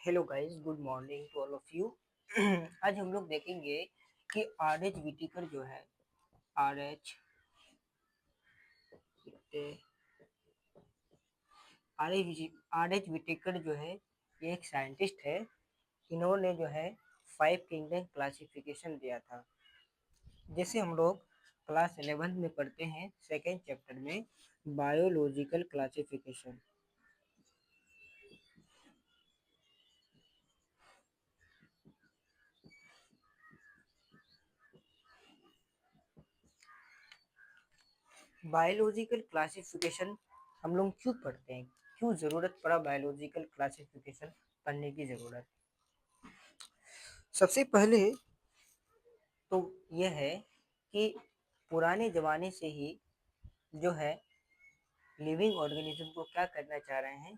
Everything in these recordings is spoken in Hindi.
Hello guys, good morning to all of you. आज हम लोग देखेंगे कि आर एच विटिकर जो है आर एच आर एच विटिकर जो है ये एक साइंटिस्ट है। इन्होंने जो है 5 किंगडम क्लासिफिकेशन दिया था। जैसे हम लोग क्लास 11 में पढ़ते हैं सेकेंड चैप्टर में बायोलॉजिकल क्लासिफिकेशन। बायोलॉजिकल क्लासिफिकेशन हम लोग क्यों पढ़ते हैं, क्यों ज़रूरत पड़ा बायोलॉजिकल क्लासिफिकेशन पढ़ने की ज़रूरत। सबसे पहले तो यह है कि पुराने ज़माने से ही जो है लिविंग ऑर्गेनिज्म को क्या करना चाह रहे हैं,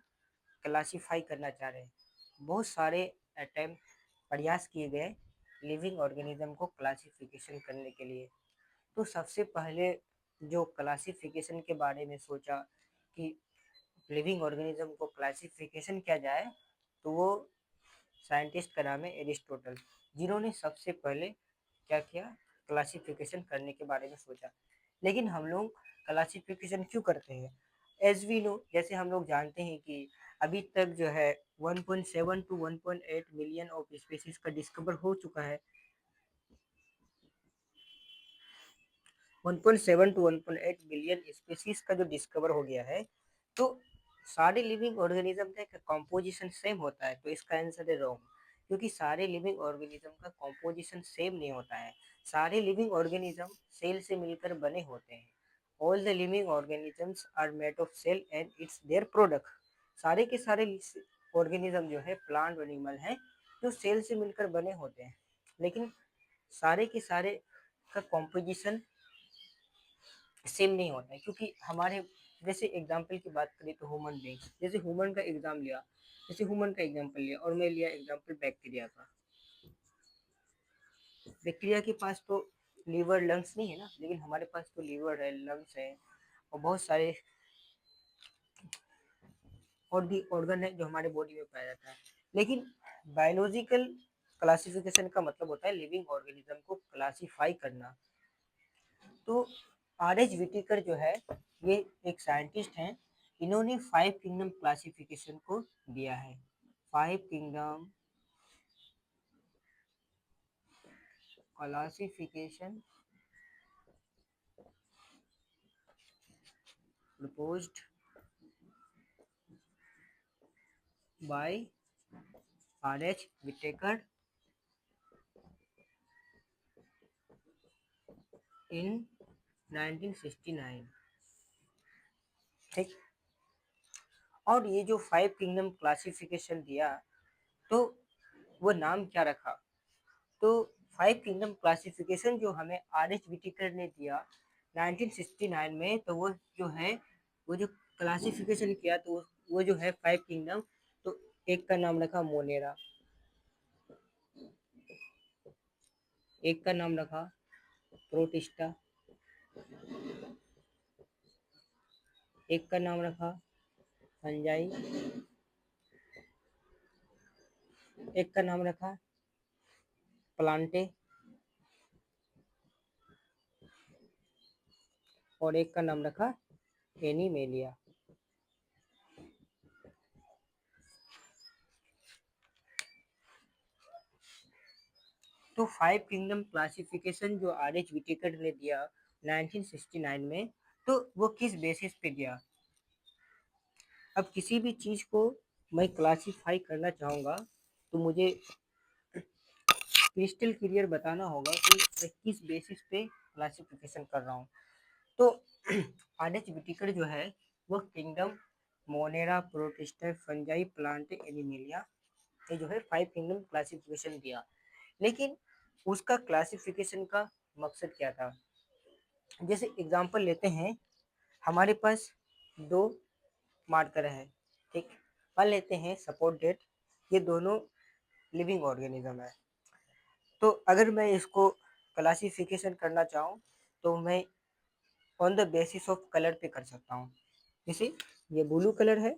क्लासीफाई करना चाह रहे हैं। बहुत सारे अटेम्प्ट प्रयास किए गए लिविंग ऑर्गेनिज्म को क्लासिफिकेशन करने के लिए। तो सबसे पहले जो क्लासिफिकेशन के बारे में सोचा कि लिविंग ऑर्गेनिज्म को क्लासिफिकेशन किया जाए, तो वो साइंटिस्ट का नाम है एरिस्टोटल, जिन्होंने सबसे पहले क्या किया, क्लासिफिकेशन करने के बारे में सोचा। लेकिन हम लोग क्लासिफिकेशन क्यों करते हैं? एज वी नो, जैसे हम लोग जानते हैं कि अभी तक जो है 1.7 टू 1.8 मिलियन ऑफ स्पीसीज का डिस्कवर हो चुका है। 1.7 टू 1.8 बिलियन स्पीसीज का जो डिस्कवर हो गया है, तो सारे लिविंग ऑर्गेनिज्म का कॉम्पोजिशन सेम होता है, तो इसका आंसर है रॉन्ग। क्योंकि सारे लिविंग ऑर्गेनिज्म का कॉम्पोजिशन सेम नहीं होता है। सारे लिविंग ऑर्गेनिज्म सेल से मिलकर बने होते हैं। All the living organisms are made of cell and its their product. सारे के सारे ऑर्गेनिज्म जो है प्लांट एनिमल हैं, जो सेल से मिलकर बने होते हैं। लेकिन सारे के सारे का कॉम्पोजिशन सेम नहीं होता है, क्योंकि हमारे जैसे एग्जाम्पल की बात करें तो ह्यूमन बींग्स, जैसे ह्यूमन का एग्जाम लिया, जैसे ह्यूमन का एग्जाम्पल लिया और मैं लिया एग्जाम्पल बैक्टीरिया का। बैक्टीरिया के पास तो लीवर लंग्स नहीं है ना, लेकिन हमारे पास तो लीवर है, लंग्स है और बहुत सारे और भी ऑर्गन है जो हमारे बॉडी में पाया जाता है। लेकिन बायोलॉजिकल क्लासिफिकेशन का मतलब होता है लिविंग ऑर्गेनिज्म को क्लासीफाई करना। तो आर एच विटिकर जो है ये एक साइंटिस्ट हैं। इन्होंने 5 किंगडम क्लासिफिकेशन को दिया है। 5 kingdom classification proposed by R H Whittaker in 1969। ठीक। और ये जो 5 किंगडम क्लासिफिकेशन दिया, तो वो नाम क्या रखा? तो 5 किंगडम क्लासिफिकेशन जो हमें आर एच विटिकर ने दिया 1969 में, तो वो जो है वो जो क्लासिफिकेशन किया, तो वो जो है 5 किंगडम, तो एक का नाम रखा मोनेरा, एक का नाम रखा प्रोटिस्टा, एक का नाम रखा फंजाई, एक का नाम रखा प्लांटे और एक का नाम रखा एनिमेलिया। तो 5 किंगडम क्लासिफिकेशन जो आर एच विटेकर ने दिया 1969 में, तो वो किस बेसिस पे दिया? अब किसी भी चीज़ को मैं क्लासिफाई करना चाहूँगा, तो मुझे क्रिस्टल क्लियर बताना होगा कि मैं किस बेसिस पे क्लासिफिकेशन कर रहा हूँ। तो आर एच विटिकर जो है वो kingdom Monera, Protista, fungi, plant, Animalia, ये जो है 5 किंगडम क्लासिफिकेशन दिया। लेकिन उसका क्लासिफिकेशन का मकसद क्या था? जैसे एग्जांपल लेते हैं, हमारे पास दो मार्कर है। ठीक। मान लेते हैं सपोर्ट डेट, ये दोनों लिविंग ऑर्गेनिज्म है। तो अगर मैं इसको क्लासिफिकेशन करना चाहूँ, तो मैं on the basis of colour पे कर सकता हूँ। जैसे ये ब्लू कलर है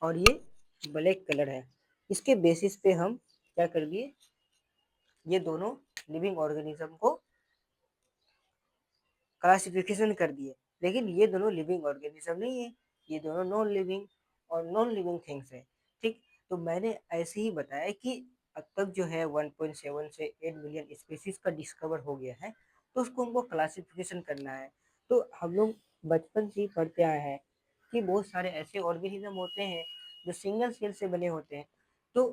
और ये ब्लैक कलर है। इसके बेसिस पे हम क्या कर दिए, ये दोनों लिविंग ऑर्गेनिज्म को क्लासिफिकेशन कर दिए। लेकिन ये दोनों लिविंग ऑर्गेनिज्म नहीं है, ये दोनों नॉन लिविंग और नॉन लिविंग थिंग्स है। ठीक, तो मैंने ऐसे ही बताया कि अब तक जो है 1.7 से 8 मिलियन स्पीसीज का डिस्कवर हो गया है, तो उसको हमको क्लासिफिकेशन करना है। तो हम लोग बचपन से ही पढ़ते आए हैं कि बहुत सारे ऐसे ऑर्गेनिज्म होते हैं जो सिंगल सेल से बने होते हैं। तो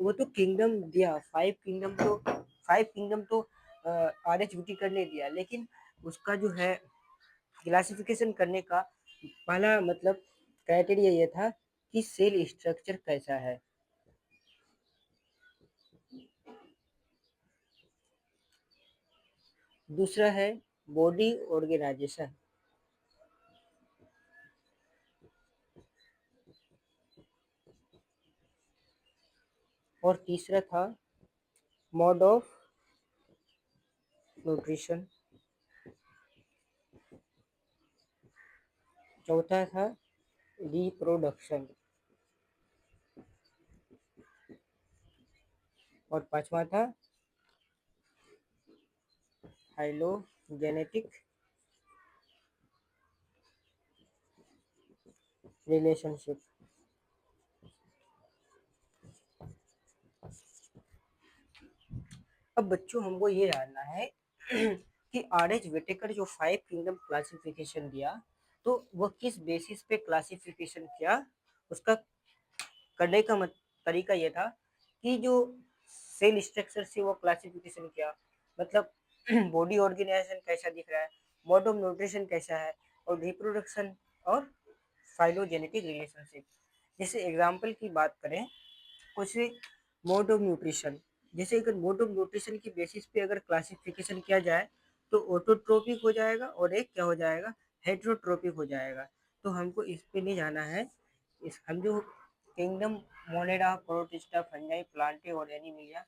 वो तो किंगडम दिया, 5 किंगडम तो RH व्हिटेकर ने दिया, लेकिन उसका जो है क्लासिफिकेशन करने का पहला मतलब क्राइटेरिया ये था कि सेल स्ट्रक्चर कैसा है। दूसरा है बॉडी ऑर्गेनाइजेशन, और तीसरा था मोड ऑफ न्यूट्रिशन, चौथा था रिप्रोडक्शन, और पांचवा था हाइलोजेनेटिक रिलेशनशिप। अब बच्चों हमको ये जानना है कि RH व्हिटेकर जो 5 किंगडम क्लासिफिकेशन दिया, तो वह किस बेसिस पे क्लासिफिकेशन किया। उसका करने का तरीका ये था कि जो सेल स्ट्रक्चर से वो क्लासिफिकेशन किया, मतलब बॉडी ऑर्गेनाइजेशन कैसा दिख रहा है, मोड ऑफ न्यूट्रिशन कैसा है, और रिप्रोडक्शन और फाइलोजेनेटिक रिलेशनशिप। जैसे एग्जाम्पल की बात करें, कुछ मोड ऑफ न्यूट्रिशन, जैसे अगर मोड ऑफ न्यूट्रिशन की बेसिस पे अगर क्लासिफिकेशन किया जाए तो ऑटोट्रोपिक हो जाएगा और एक क्या हो जाएगा, हेट्रोट्रोपिक हो जाएगा। तो हमको इस पे नहीं जाना है। इस हम जो किंगडम मोनेडा, प्रोटिस्टा, फंजाई, प्लांटे और एनिमिलिया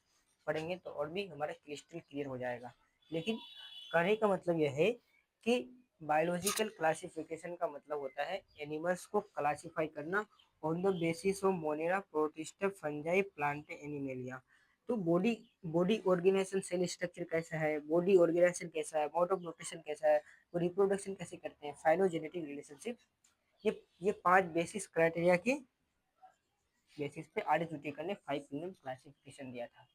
पढ़ेंगे तो और भी हमारा क्रिस्टल क्लियर हो जाएगा। लेकिन कहने का मतलब यह है कि बायोलॉजिकल क्लासिफिकेशन का मतलब होता है एनिमल्स को क्लासिफाई करना on the basis of Monera, Protista, Fungi, Plantae, Animalia. तो body body organisation, cell structure कैसा है, बॉडी ऑर्गेनाइजेशन कैसा है, मोड ऑफ न्यूट्रिशन कैसा है, वो रिप्रोडक्शन कैसे करते हैं, फाइलोजेनेटिक रिलेशनशिप, ये 5 बेसिस क्राइटेरिया के बेसिस पे आर्य जुटिकर ने 5 किंगडम क्लासिफिकेशन दिया था।